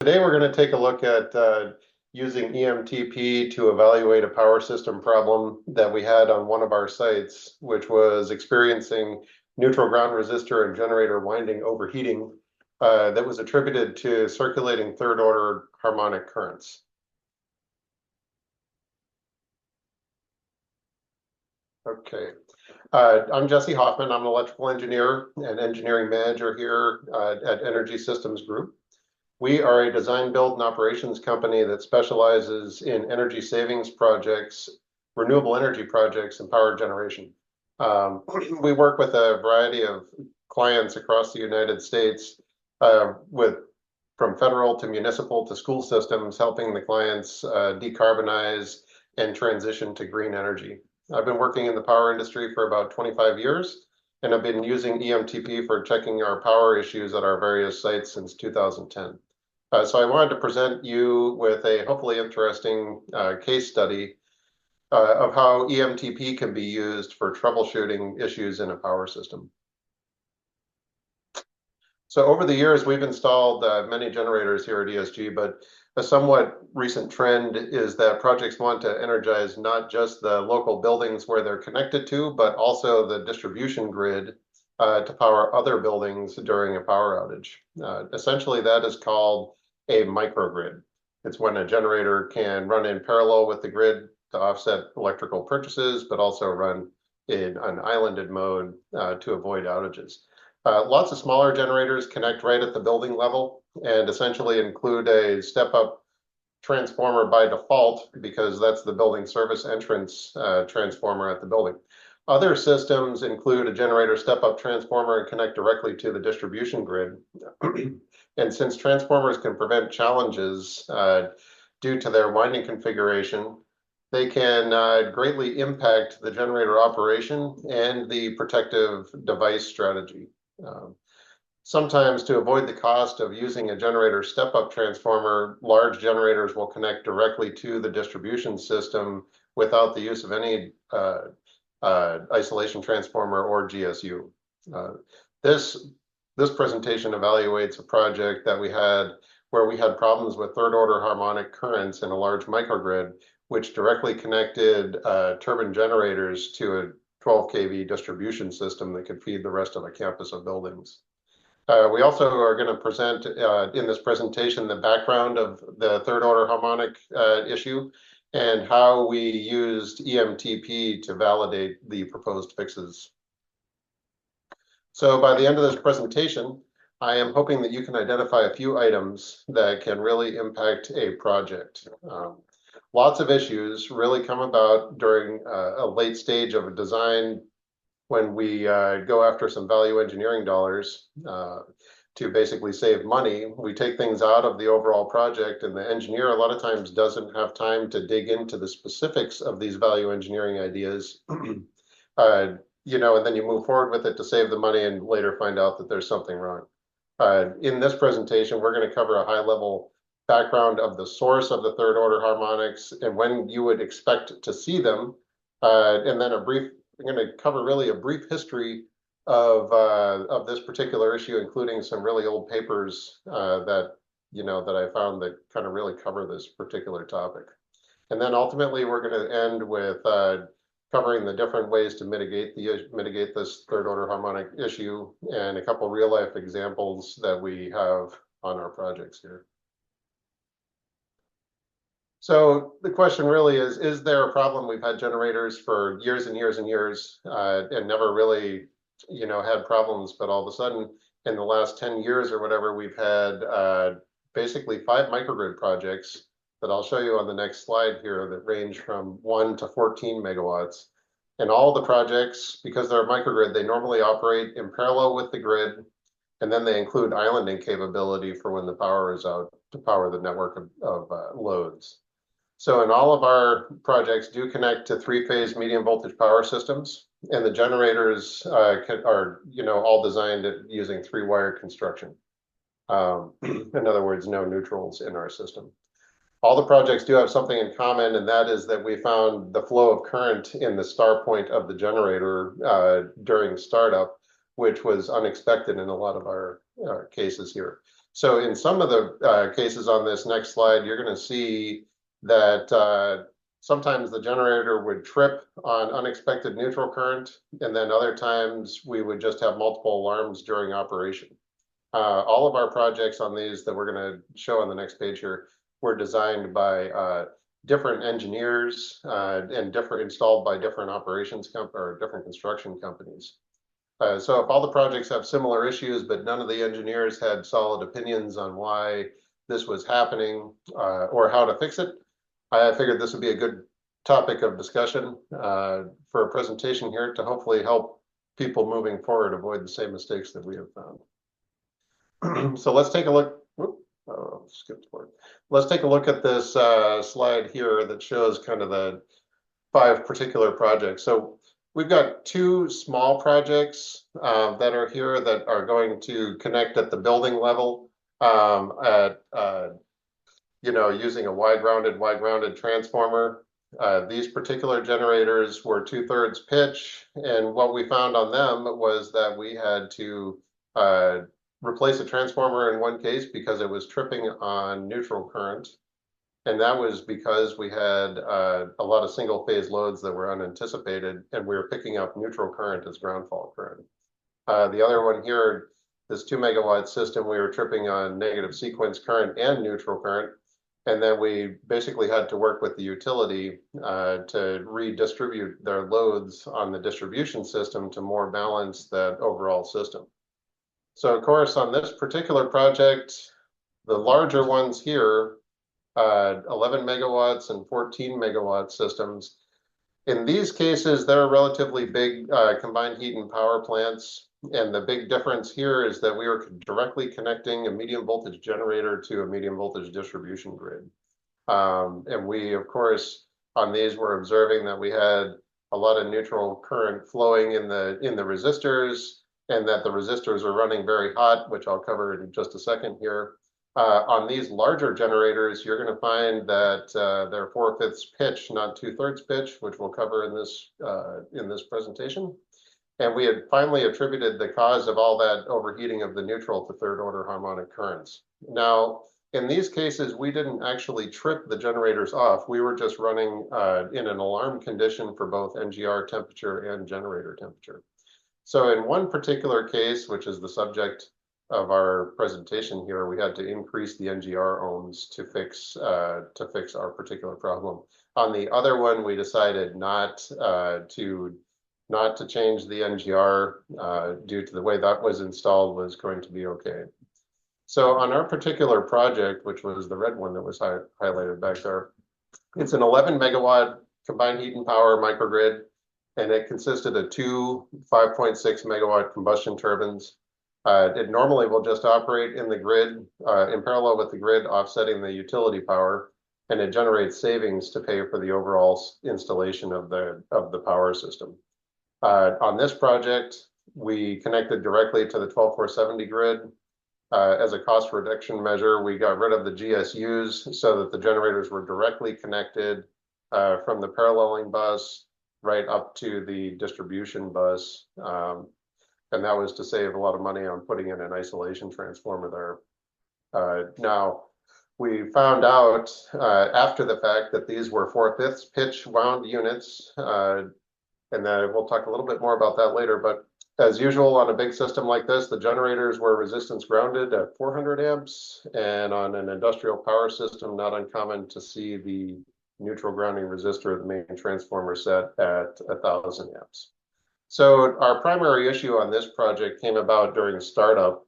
Today we're going to take a look at using EMTP to evaluate a power system problem that we had on one of our sites, which was experiencing neutral ground resistor and generator winding overheating that was attributed to circulating third order harmonic currents. Okay. I'm Jesse Hoffman. I'm an electrical engineer and engineering manager here at Energy Systems Group. We are a design, build, and operations company that specializes in energy savings projects, renewable energy projects, and power generation. We work with a variety of clients across the United States, from federal to municipal to school systems, helping the clients decarbonize and transition to green energy. I've been working in the power industry for about 25 years, and I've been using EMTP for checking our power issues at our various sites since 2010. So I wanted to present you with a hopefully interesting case study of how EMTP can be used for troubleshooting issues in a power system. So over the years, we've installed many generators here at ESG, but a somewhat recent trend is that projects want to energize not just the local buildings where they're connected to, but also the distribution grid to power other buildings during a power outage. Essentially, that is called a microgrid. It's when a generator can run in parallel with the grid to offset electrical purchases, but also run in an islanded mode to avoid outages. Lots of smaller generators connect right at the building level and essentially include a step-up transformer by default because that's the building service entrance transformer at the building. Other systems include a generator step-up transformer and connect directly to the distribution grid. And since transformers can prevent challenges due to their winding configuration, they can greatly impact the generator operation and the protective device strategy. Sometimes to avoid the cost of using a generator step-up transformer, large generators will connect directly to the distribution system without the use of any isolation transformer or GSU. This presentation evaluates a project that we had where we had problems with third order harmonic currents in a large microgrid, which directly connected turbine generators to a 12 kV distribution system that could feed the rest of a campus of buildings. We also are going to present in this presentation the background of the third order harmonic issue and how we used EMTP to validate the proposed fixes. So by the end of this presentation, I am hoping that you can identify a few items that can really impact a project. Lots of issues really come about during a late stage of a design when we go after some value engineering dollars to basically save money. We take things out of the overall project, and the engineer a lot of times doesn't have time to dig into the specifics of these value engineering ideas. And then you move forward with it to save the money and later find out that there's something wrong. In this presentation, we're going to cover a high-level background of the source of the third order harmonics and when you would expect to see them, and then I'm going to cover really a brief history of this particular issue, including some really old papers that I found that kind of really cover this particular topic. And then ultimately, we're going to end with covering the different ways to mitigate this third order harmonic issue and a couple real life examples that we have on our projects here. So the question really is there a problem? We've had generators for years and years and years and never really, had problems, but all of a sudden in the last 10 years or whatever, we've had basically 5 microgrid projects that I'll show you on the next slide here that range from 1 to 14 megawatts. And all the projects, because they're a microgrid, they normally operate in parallel with the grid, and then they include islanding capability for when the power is out to power the network of loads. So in all of our projects do connect to 3-phase medium voltage power systems, and the generators are all designed using 3-wire construction. In other words, no neutrals in our system. All the projects do have something in common, and that is that we found the flow of current in the star point of the generator during startup, which was unexpected in a lot of our cases here. So in some of the cases on this next slide, you're going to see that sometimes the generator would trip on unexpected neutral current, and then other times we would just have multiple alarms during operation. All of our projects on these that we're going to show on the next page here were designed by different engineers and installed by different or different construction companies. So if all the projects have similar issues, but none of the engineers had solid opinions on why this was happening or how to fix it, I figured this would be a good topic of discussion for a presentation here to hopefully help people moving forward avoid the same mistakes that we have found. So let's take a look. Skipped forward. Let's take a look at this slide here that shows kind of the 5 particular projects. So we've got 2 small projects that are here that are going to connect at the building level using a Y-grounded transformer. These particular generators were 2/3 pitch, and what we found on them was that we had to replace a transformer in one case because it was tripping on neutral current. And that was because we had a lot of single phase loads that were unanticipated, and we were picking up neutral current as ground fault current. The other one here, this 2-megawatt system, we were tripping on negative sequence current and neutral current. And then we basically had to work with the utility to redistribute their loads on the distribution system to more balance that overall system. So of course, on this particular project, the larger ones here, 11 megawatts and 14 megawatt systems. In these cases, they're relatively big combined heat and power plants. And the big difference here is that we were directly connecting a medium voltage generator to a medium voltage distribution grid. And we, of course, on these, were observing that we had a lot of neutral current flowing in the resistors, and that the resistors are running very hot, which I'll cover in just a second here. On these larger generators, you're going to find that they're 4/5 pitch, not 2/3 pitch, which we'll cover in this presentation. And we had finally attributed the cause of all that overheating of the neutral to third order harmonic currents. Now, in these cases, we didn't actually trip the generators off. We were just running in an alarm condition for both NGR temperature and generator temperature. So in one particular case, which is the subject of our presentation here, we had to increase the NGR ohms to fix our particular problem. On the other one, we decided not to change the NGR due to the way that was installed was going to be okay. So on our particular project, which was the red one that was highlighted back there, it's an 11 megawatt combined heat and power microgrid, and it consisted of 2 5.6 megawatt combustion turbines. It normally will just operate in the grid, in parallel with the grid, offsetting the utility power, and it generates savings to pay for the overall installation of the power system. On this project, we connected directly to the 12470 grid. As a cost reduction measure, we got rid of the GSUs so that the generators were directly connected from the paralleling bus right up to the distribution bus. And that was to save a lot of money on putting in an isolation transformer there. Now, we found out after the fact that these were 4/5 pitch wound units, and then we'll talk a little bit more about that later. But as usual, on a big system like this, the generators were resistance grounded at 400 amps, and on an industrial power system, not uncommon to see the neutral grounding resistor of the main transformer set at 1,000 amps. So our primary issue on this project came about during startup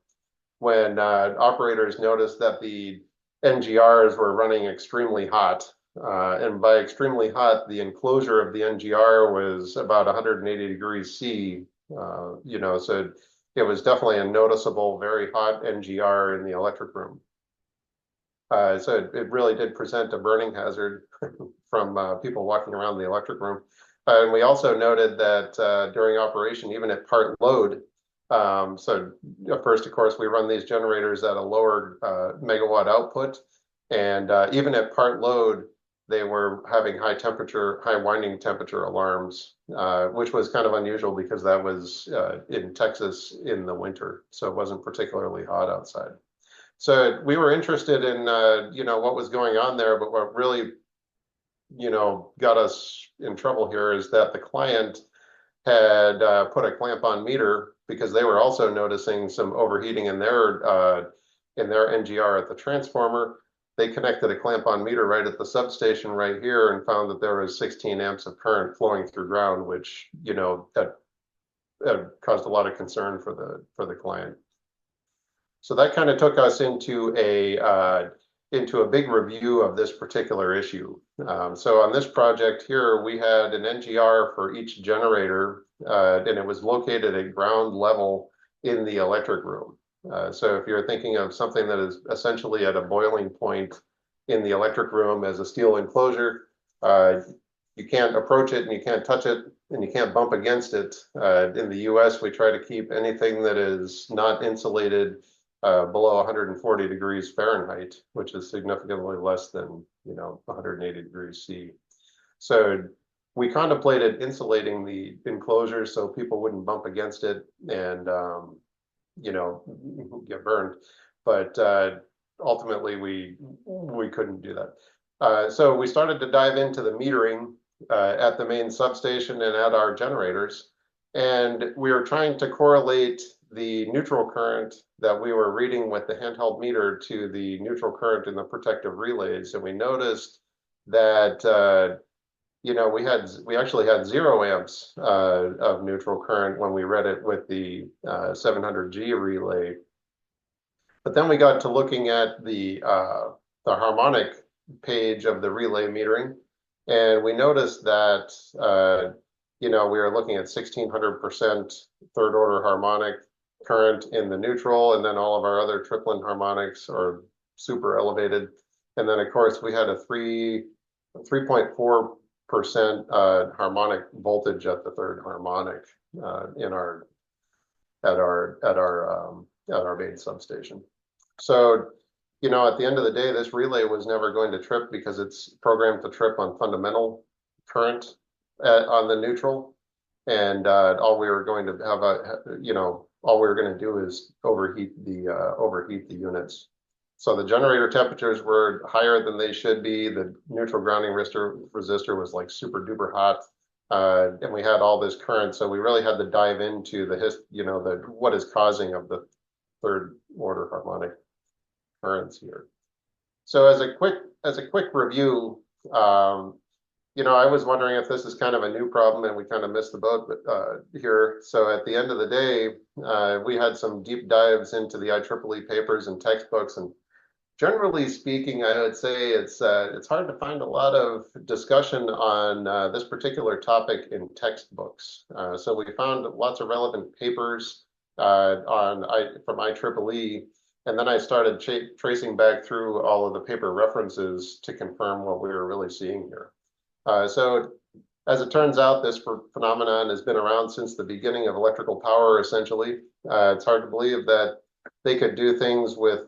when operators noticed that the NGRs were running extremely hot. And by extremely hot, the enclosure of the NGR was about 180 degrees C. So it was definitely a noticeable, very hot NGR in the electric room. So it really did present a burning hazard from people walking around the electric room. And we also noted that during operation, even at part load, so first, of course, we run these generators at a lower megawatt output. And even at part load, they were having high winding temperature alarms, which was kind of unusual because that was in Texas in the winter. So it wasn't particularly hot outside. So we were interested in, what was going on there, but what really, got us in trouble here is that the client had put a clamp on meter because they were also noticing some overheating in their NGR at the transformer. They connected a clamp on meter right at the substation right here and found that there was 16 amps of current flowing through ground, which, that caused a lot of concern for the client. So that kind of took us into a big review of this particular issue. So on this project here, we had an NGR for each generator, and it was located at ground level in the electric room. So if you're thinking of something that is essentially at a boiling point in the electric room as a steel enclosure, you can't approach it and you can't touch it and you can't bump against it. In the US, we try to keep anything that is not insulated below 140 degrees Fahrenheit, which is significantly less than 180 degrees C. So we contemplated insulating the enclosure so people wouldn't bump against it and get burned. But ultimately, we couldn't do that. So we started to dive into the metering at the main substation and at our generators, and we were trying to correlate the neutral current that we were reading with the handheld meter to the neutral current in the protective relays. And we noticed that, we actually had 0 amps of neutral current when we read it with the 700G relay. But then we got to looking at the harmonic page of the relay metering, and we noticed that, we were looking at 1600% third order harmonic current in the neutral, and then all of our other tripling harmonics are super elevated. And then of course we had a 3.4% harmonic voltage at the third harmonic at our main substation. So, at the end of the day, this relay was never going to trip because it's programmed to trip on fundamental current on the neutral, and all we were going to do is overheat the units. So the generator temperatures were higher than they should be. The neutral grounding resistor was like super duper hot, and we had all this current. So we really had to dive into what is causing of the third order harmonic currents here. So as a quick review, I was wondering if this is kind of a new problem and we kind of missed the boat here. So at the end of the day, we had some deep dives into the IEEE papers and textbooks, and generally speaking, I would say it's hard to find a lot of discussion on this particular topic in textbooks. So we found lots of relevant papers from IEEE, and then I started tracing back through all of the paper references to confirm what we were really seeing here. So as it turns out, this phenomenon has been around since the beginning of electrical power, essentially. It's hard to believe that they could do things with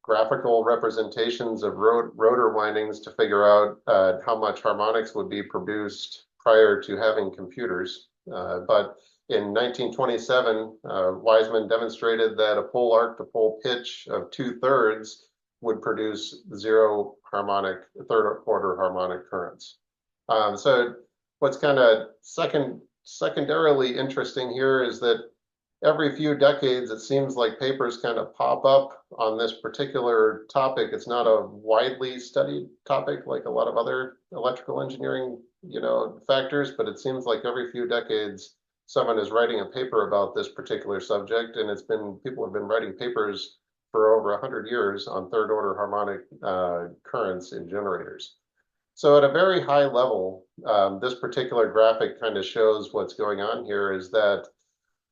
graphical representations of rotor windings to figure out how much harmonics would be produced prior to having computers. But in 1927, Wiseman demonstrated that a pole arc to pole pitch of 2/3 would produce 0 harmonic, third order harmonic currents. So what's kind of secondarily interesting here is that every few decades, it seems like papers kind of pop up on this particular topic. It's not a widely studied topic like a lot of other electrical engineering, factors, but it seems like every few decades, someone is writing a paper about this particular subject, and people have been writing papers for over 100 years on third order harmonic currents in generators. So at a very high level, this particular graphic kind of shows what's going on here is that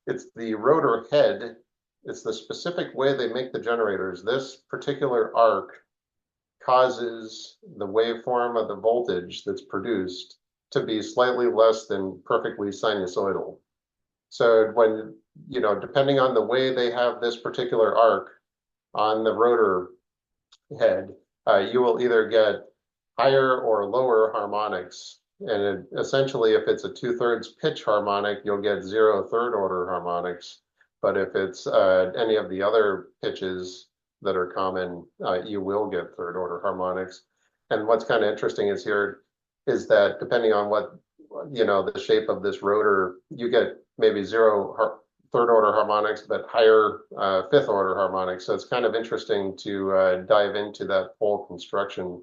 it's the rotor head. It's the specific way they make the generators. This particular arc causes the waveform of the voltage that's produced to be slightly less than perfectly sinusoidal. So when, depending on the way they have this particular arc on the rotor head, you will either get higher or lower harmonics. And essentially, if it's a 2/3 pitch harmonic, you'll get 0 third order harmonics. But if it's any of the other pitches, that are common, you will get third order harmonics. And what's kind of interesting is that depending on what, the shape of this rotor, you get maybe zero third order harmonics, but higher fifth order harmonics. So it's kind of interesting to dive into that whole construction,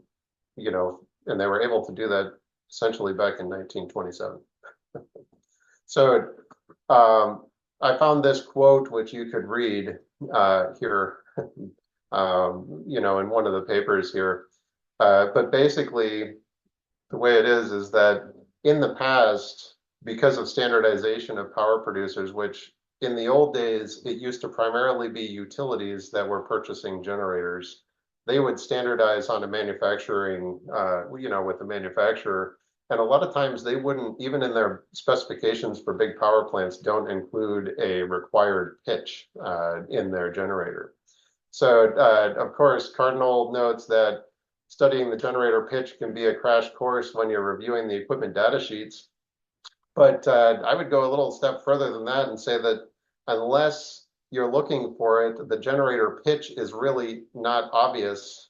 and they were able to do that essentially back in 1927. So I found this quote, which you could read here, in one of the papers here. But basically, the way it is that in the past, because of standardization of power producers, which in the old days, it used to primarily be utilities that were purchasing generators, they would standardize on a manufacturing, with the manufacturer. And a lot of times they wouldn't, even in their specifications for big power plants, don't include a required pitch in their generator. So, of course, Cardinal notes that studying the generator pitch can be a crash course when you're reviewing the equipment data sheets. But I would go a little step further than that and say that unless you're looking for it, the generator pitch is really not obvious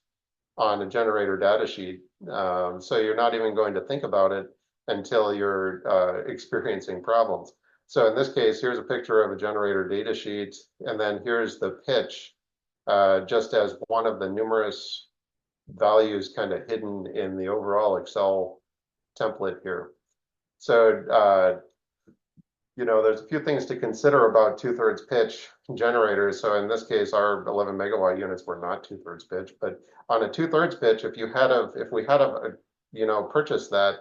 on a generator data sheet. So you're not even going to think about it until you're experiencing problems. So in this case, here's a picture of a generator data sheet, and then here's the pitch, just as one of the numerous values kind of hidden in the overall Excel template here. So, there's a few things to consider about 2/3 pitch generators. So in this case, our 11 megawatt units were not 2/3 pitch, but on a 2/3 pitch, if we had purchased that,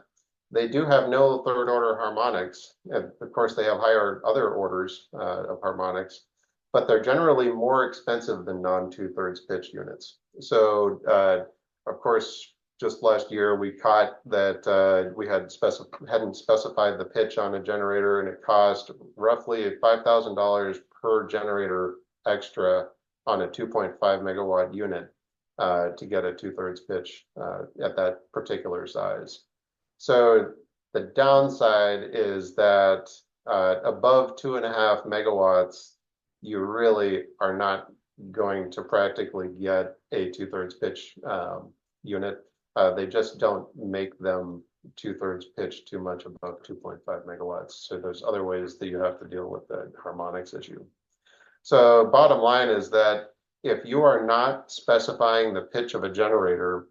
they do have no third order harmonics. And of course, they have higher other orders of harmonics, but they're generally more expensive than non 2/3 pitch units. So, of course, just last year we caught that we hadn't specified the pitch on a generator, and it cost roughly $5,000 per generator extra on a 2.5 megawatt unit to get a 2/3 pitch at that particular size. So the downside is that above 2.5 megawatts, you really are not going to practically get a 2/3 pitch unit. They just don't make them 2/3 pitch too much above 2.5 megawatts. So there's other ways that you have to deal with the harmonics issue. So bottom line is that if you are not specifying the pitch of a generator,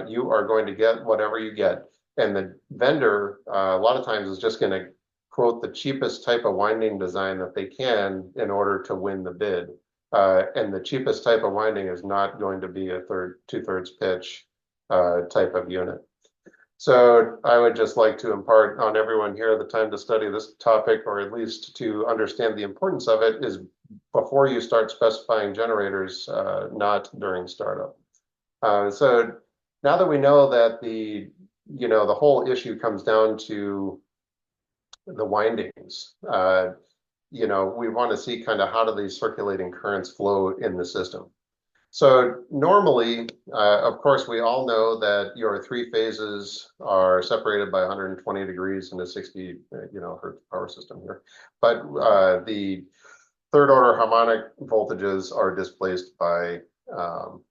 you are going to get whatever you get. And the vendor, a lot of times, is just going to quote the cheapest type of winding design that they can in order to win the bid. And the cheapest type of winding is not going to be a 2/3 pitch type of unit. So I would just like to impart on everyone here the time to study this topic, or at least to understand the importance of it, is before you start specifying generators, not during startup. So now that we know that the whole issue comes down to the windings, we want to see kind of how do these circulating currents flow in the system. So normally, of course, we all know that your three phases are separated by 120 degrees in a 60, hertz power system here. But the third order harmonic voltages are displaced by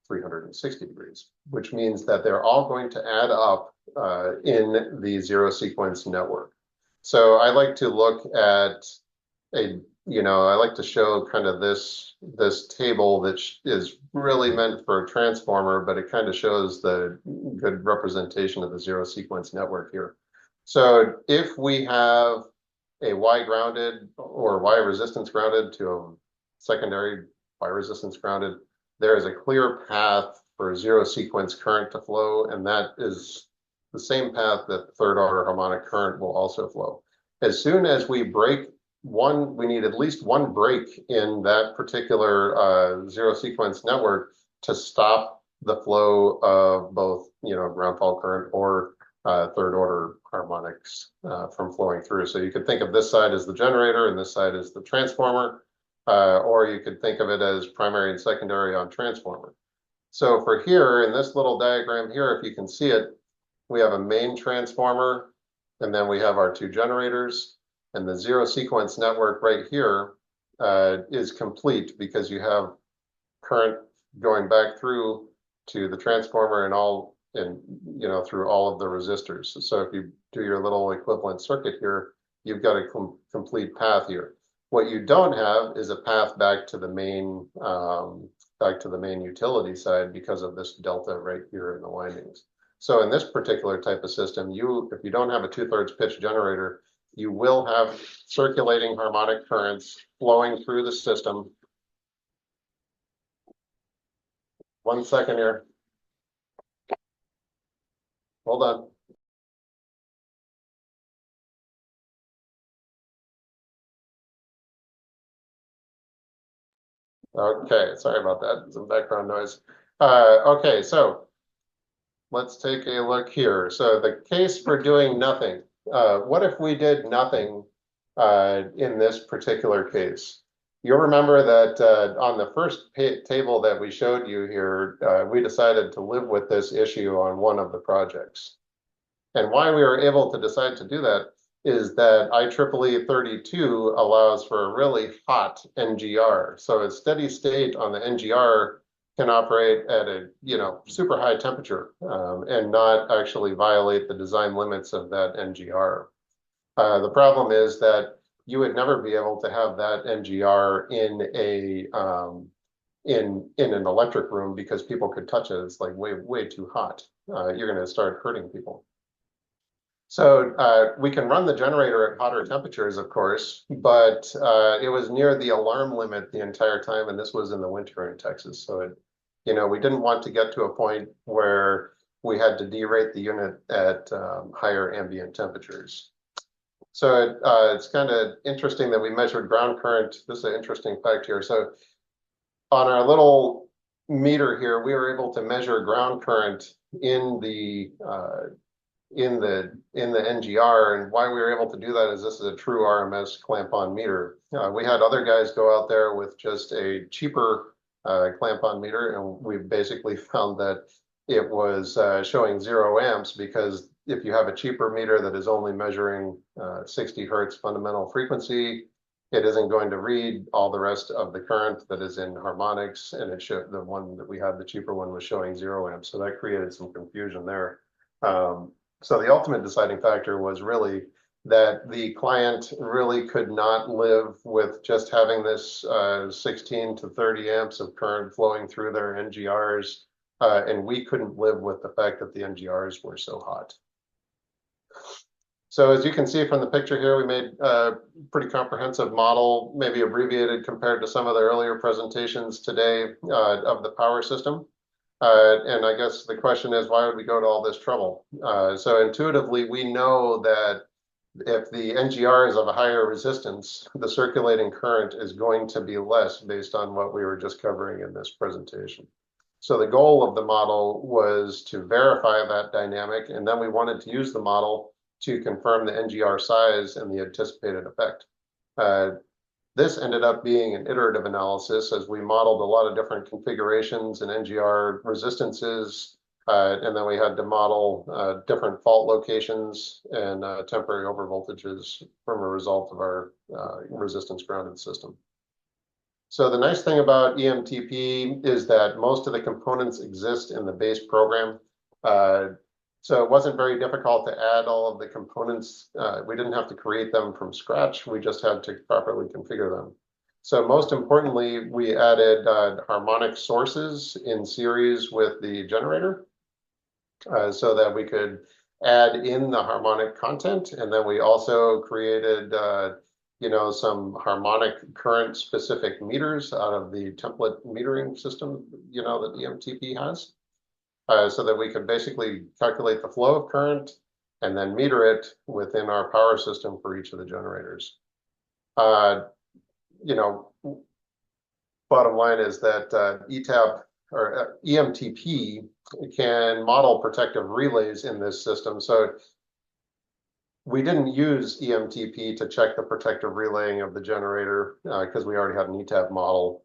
360 degrees, which means that they're all going to add up in the zero sequence network. So I like to look at I like to show kind of this table that is really meant for a transformer, but it kind of shows the good representation of the zero sequence network here. So if we have a Y grounded or Y resistance grounded to a secondary Y resistance grounded, there is a clear path for zero sequence current to flow, and that is the same path that third order harmonic current will also flow. As soon as we break we need at least one break in that particular zero sequence network to stop the flow of both, ground fault current or third order harmonics from flowing through. So you could think of this side as the generator and this side as the transformer, or you could think of it as primary and secondary on transformer. So for here, in this little diagram here, if you can see it, we have a main transformer, and then we have our two generators. And the zero sequence network right here is complete because you have current going back through to the transformer and all, and through all of the resistors. So if you do your little equivalent circuit here, you've got a complete path here. What you don't have is a path back to the main utility side because of this delta right here in the windings. So in this particular type of system, if you don't have a 2/3 pitch generator, you will have circulating harmonic currents flowing through the system. 1 second here. Hold on. Okay, sorry about that. Some background noise. Okay, so let's take a look here. So the case for doing nothing. What if we did nothing in this particular case? You'll remember that on the first table that we showed you here, we decided to live with this issue on one of the projects. And why we were able to decide to do that is that IEEE 32 allows for a really hot NGR. So a steady state on the NGR can operate at a super high temperature and not actually violate the design limits of that NGR. The problem is that you would never be able to have that NGR in an electric room because people could touch it. It's like way too hot. You're going to start hurting people. So we can run the generator at hotter temperatures, of course, but it was near the alarm limit the entire time, and this was in the winter in Texas. So we didn't want to get to a point where we had to derate the unit at higher ambient temperatures. So it's kind of interesting that we measured ground current. This is an interesting fact here. So on our little meter here, we were able to measure ground current in the NGR, and why we were able to do that is this is a true RMS clamp-on meter. We had other guys go out there with just a cheaper clamp-on meter, and we basically found that it was showing 0 amps because if you have a cheaper meter that is only measuring 60 hertz fundamental frequency, it isn't going to read all the rest of the current that is in harmonics, and it showed the one that we had, the cheaper one, was showing 0 amps. So that created some confusion there. So the ultimate deciding factor was really that the client really could not live with just having this 16 to 30 amps of current flowing through their NGRs, and we couldn't live with the fact that the NGRs were so hot. So as you can see from the picture here, we made a pretty comprehensive model, maybe abbreviated compared to some of the earlier presentations today of the power system. And I guess the question is, why would we go to all this trouble? So intuitively, we know that if the NGR is of a higher resistance, the circulating current is going to be less based on what we were just covering in this presentation. So the goal of the model was to verify that dynamic, and then we wanted to use the model to confirm the NGR size and the anticipated effect. This ended up being an iterative analysis as we modeled a lot of different configurations and NGR resistances, and then we had to model different fault locations and temporary overvoltages from a result of our resistance grounded system. So the nice thing about EMTP is that most of the components exist in the base program. So it wasn't very difficult to add all of the components. We didn't have to create them from scratch. We just had to properly configure them. So most importantly, we added harmonic sources in series with the generator so that we could add in the harmonic content. And then we also created some harmonic current specific meters out of the template metering system, that EMTP has. So that we could basically calculate the flow of current and then meter it within our power system for each of the generators. Bottom line is that ETAP or EMTP can model protective relays in this system. So we didn't use EMTP to check the protective relaying of the generator because we already had an ETAP model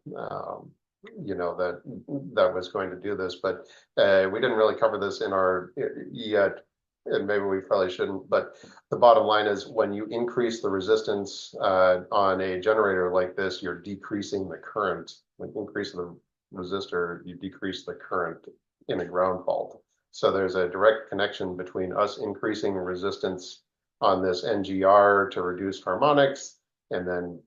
that was going to do this, but we didn't really cover this in our yet, and maybe we probably shouldn't, but the bottom line is when you increase the resistance on a generator like this, you're decreasing the current, like increasing resistor, you decrease the current in a ground fault. So there's a direct connection between us increasing resistance on this NGR to reduce harmonics, and then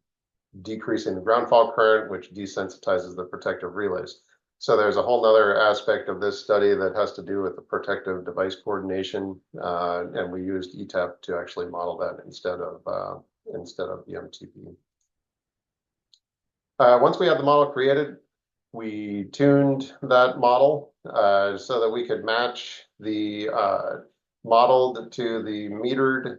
decreasing the ground fault current, which desensitizes the protective relays. So there's a whole other aspect of this study that has to do with the protective device coordination, and we used ETAP to actually model that instead of the MTP. Once we had the model created, we tuned that model so that we could match the modeled to the metered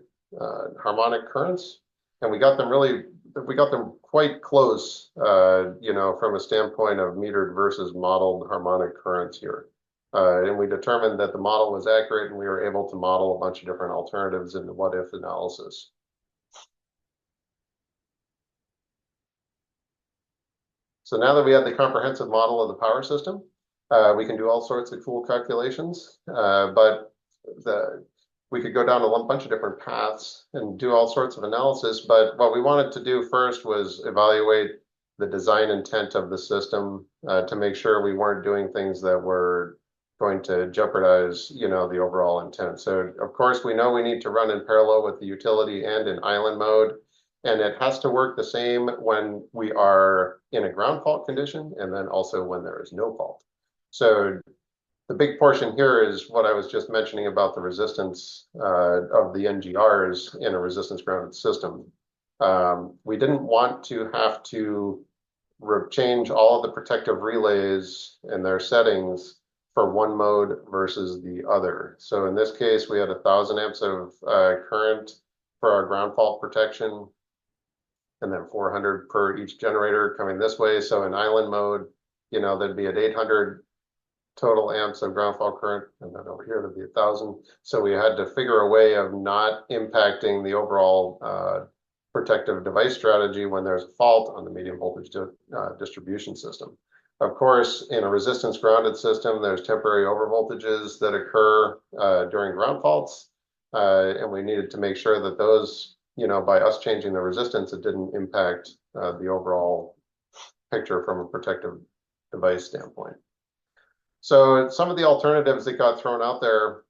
harmonic currents, and we got them quite close, from a standpoint of metered versus modeled harmonic currents here. And we determined that the model was accurate, and we were able to model a bunch of different alternatives in the what-if analysis. So now that we have the comprehensive model of the power system, we can do all sorts of cool calculations, but we could go down a bunch of different paths and do all sorts of analysis. But what we wanted to do first was evaluate the design intent of the system to make sure we weren't doing things that were going to jeopardize, the overall intent. So of course, we know we need to run in parallel with the utility and in island mode. And it has to work the same when we are in a ground fault condition, and then also when there is no fault. So the big portion here is what I was just mentioning about the resistance of the NGRs in a resistance grounded system. We didn't want to have to change all of the protective relays and their settings for one mode versus the other. So in this case, we had 1,000 amps of current for our ground fault protection, and then 400 per each generator coming this way. So in island mode, there'd be at 800 total amps of ground fault current, and then over here there'd be 1,000. So we had to figure a way of not impacting the overall protective device strategy when there's a fault on the medium voltage distribution system. Of course, in a resistance grounded system, there's temporary overvoltages that occur during ground faults, and we needed to make sure that those, by us changing the resistance, it didn't impact the overall picture from a protective device standpoint. So some of the alternatives that got thrown out there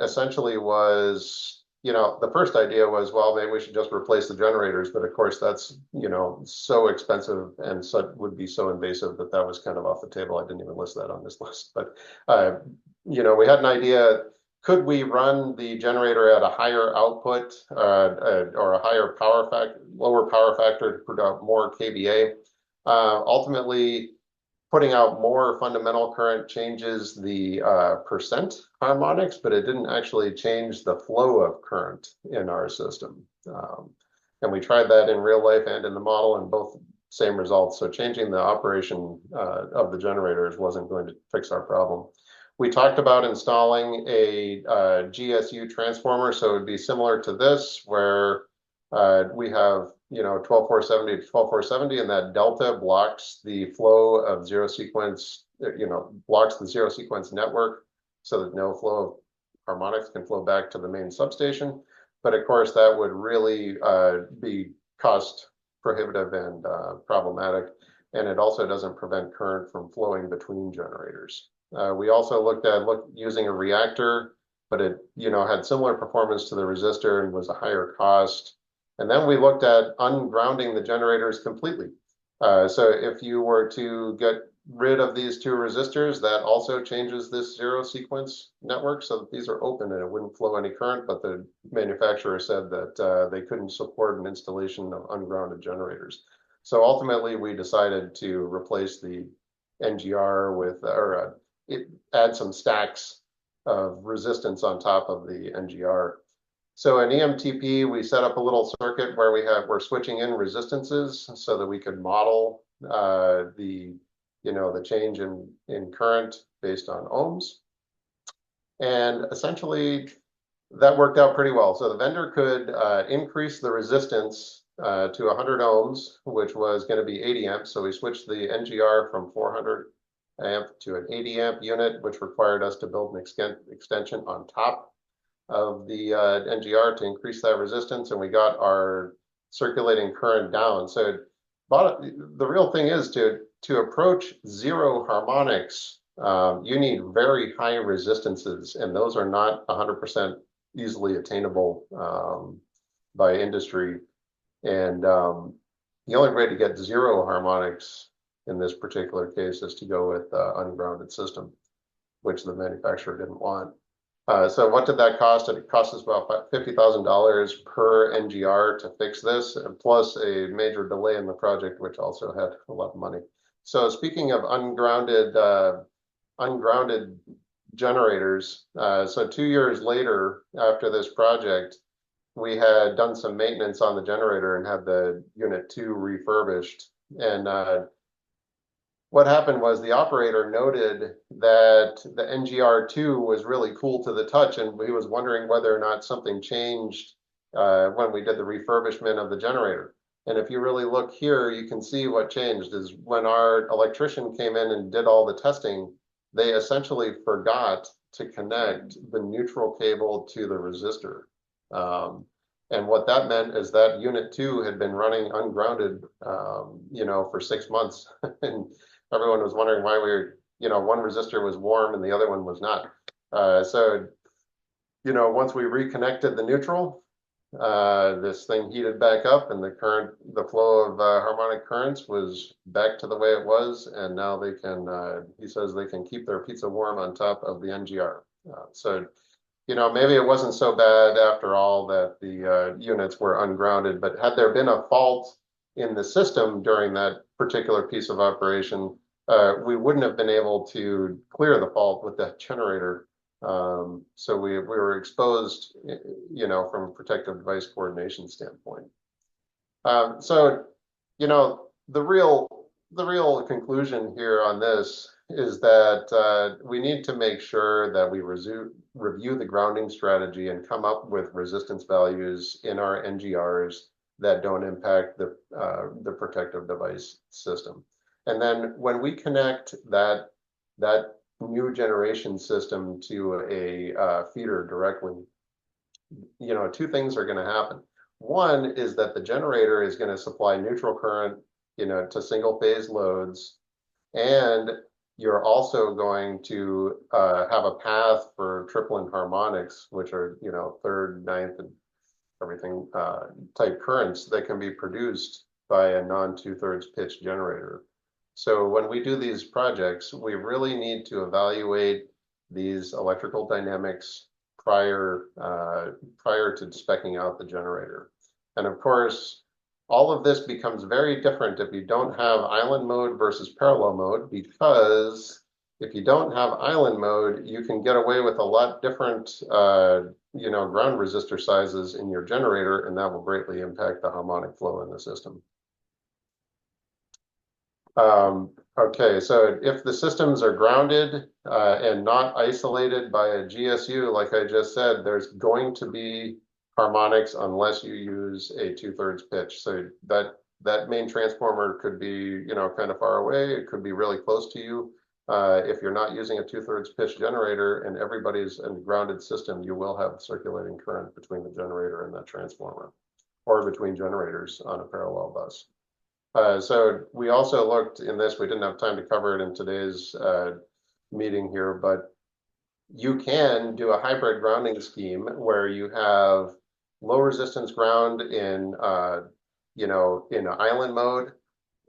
essentially was, the first idea was, well, maybe we should just replace the generators. But of course, that's, so expensive and would be so invasive that was kind of off the table. I didn't even list that on this list. But, we had an idea. Could we run the generator at a higher output or a higher power factor, lower power factor to put out more kVA? Ultimately, putting out more fundamental current changes the percent harmonics, but it didn't actually change the flow of current in our system. And we tried that in real life and in the model, and both same results. So changing the operation of the generators wasn't going to fix our problem. We talked about installing a GSU transformer, so it would be similar to this, where we have 12470 to 12470, and that delta blocks the flow of zero sequence, blocks the zero sequence network so that no flow of harmonics can flow back to the main substation. But of course, that would really be cost prohibitive and problematic, and it also doesn't prevent current from flowing between generators. We also looked at using a reactor, but it had similar performance to the resistor and was a higher cost. And then we looked at ungrounding the generators completely. So if you were to get rid of these two resistors, that also changes this zero sequence network so that these are open and it wouldn't flow any current. But the manufacturer said that they couldn't support an installation of ungrounded generators. So ultimately, we decided to replace the NGR with, add some stacks of resistance on top of the NGR. So in EMTP, we set up a little circuit where we're switching in resistances so that we could model the change in current based on ohms. And essentially, that worked out pretty well. So the vendor could increase the resistance to 100 ohms, which was going to be 80 amps. So we switched the NGR from 400 amp to an 80 amp unit, which required us to build an extension on top of the NGR to increase that resistance, and we got our circulating current down. So the real thing is to to approach zero harmonics, you need very high resistances, and those are not 100% easily attainable by industry. And the only way to get zero harmonics in this particular case is to go with ungrounded system, which the manufacturer didn't want. So what did that cost? It cost us about $50,000 per NGR to fix this, plus a major delay in the project, which also had a lot of money. So speaking of ungrounded generators, so 2 years later after this project, we had done some maintenance on the generator and had the unit 2 refurbished. And what happened was the operator noted that the NGR2 was really cool to the touch, and he was wondering whether or not something changed when we did the refurbishment of the generator. And if you really look here, you can see what changed is when our electrician came in and did all the testing, they essentially forgot to connect the neutral cable to the resistor. And what that meant is that unit 2 had been running ungrounded, for 6 months. And everyone was wondering why one resistor was warm and the other one was not. So once we reconnected the neutral, this thing heated back up and the flow of harmonic currents was back to the way it was. And now they can, he says they can keep their pizza warm on top of the NGR. So maybe it wasn't so bad after all that the units were ungrounded, but had there been a fault in the system during that particular piece of operation, we wouldn't have been able to clear the fault with the generator. So we were exposed, from a protective device coordination standpoint. So, the real conclusion here on this is that we need to make sure that we review the grounding strategy and come up with resistance values in our NGRs that don't impact the protective device system. And then when we connect that new generation system to a feeder directly, 2 things are going to happen. One is that the generator is going to supply neutral current, to single phase loads, and you're also going to have a path for tripling harmonics, which are, 3rd, 9th, and everything type currents that can be produced by a non 2/3 pitch generator. So when we do these projects, we really need to evaluate these electrical dynamics prior to speccing out the generator. And of course, all of this becomes very different if you don't have island mode versus parallel mode, because if you don't have island mode, you can get away with a lot different, ground resistor sizes in your generator, and that will greatly impact the harmonic flow in the system. Okay, so if the systems are grounded and not isolated by a GSU, like I just said, there's going to be harmonics unless you use a 2/3 pitch. So that main transformer could be, kind of far away. It could be really close to you. If you're not using a 2/3 pitch generator and everybody's in a grounded system, you will have circulating current between the generator and that transformer, or between generators on a parallel bus. So we also looked in this, we didn't have time to cover it in today's meeting here, but you can do a hybrid grounding scheme where you have low resistance ground in an island mode,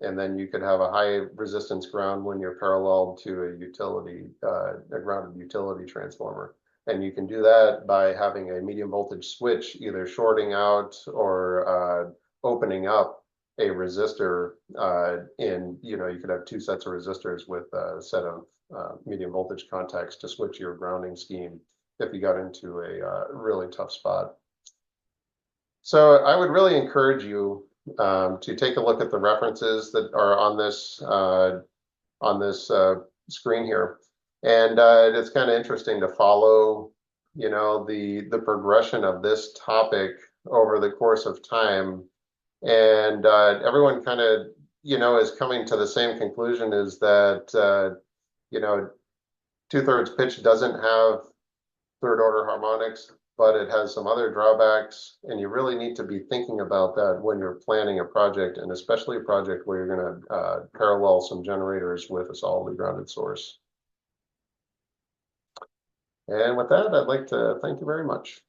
and then you could have a high resistance ground when you're parallel to a grounded utility transformer. And you can do that by having a medium voltage switch, either shorting out or opening up a resistor you could have 2 sets of resistors with a set of medium voltage contacts to switch your grounding scheme if you got into a really tough spot. So I would really encourage you to take a look at the references that are on this screen here. And it's kind of interesting to follow, the progression of this topic over the course of time. And everyone kind of, is coming to the same conclusion, is that, 2/3 pitch doesn't have 3rd order harmonics. but it has some other drawbacks, and you really need to be thinking about that when you're planning a project, and especially a project where you're going to parallel some generators with a solidly grounded source. And with that, I'd like to thank you very much.